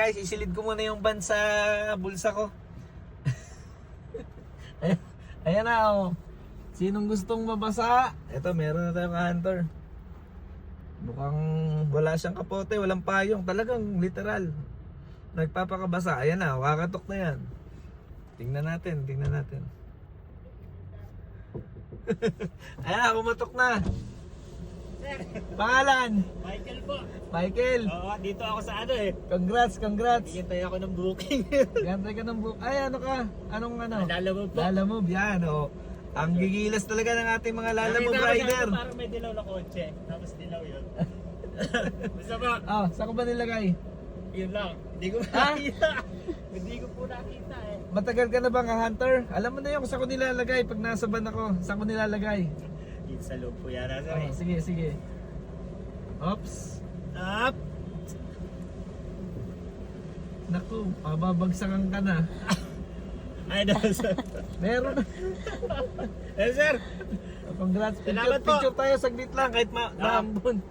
guys, isilid ko muna yung van sa bulsa ko. Ayan na oh. Sinong gustong mabasa? Ito, meron na tayong hunter. Mukhang wala siyang kapote, walang payong. Talagang literal. Nagpapakabasa. Ayan na, kakatok na yan. Tingnan natin. Ayan na, kumatok na. Pangalan? Michael po. Michael. Oo, dito ako sa ano eh. Congrats. Hintay ako ng booking. Gantay ka ng book. Ay, ano ka? Anong ano? Lalamove po. Lalamove, yan oh. Ang gigilas talaga ng ating mga Lalamove rider. Parang may dilaw na kotse. Tapos dilaw yun. Basta ba? Oh, saan ko ba nilagay? Yun lang. Hindi ko nakita. Hindi ko po nakita eh. Matagal ka na bang hunter? Alam mo na yung saan ko nilalagay pag nasa van ako. Saan ko nilalagay? Yun sa loob po yan. Oh, sige. Oops. Up! Naku, mababagsakan ka na. Ay, no, sir. Meron. Eh, sir. Congrats. Salamat po. Picture tayo saglit lang kahit maambon.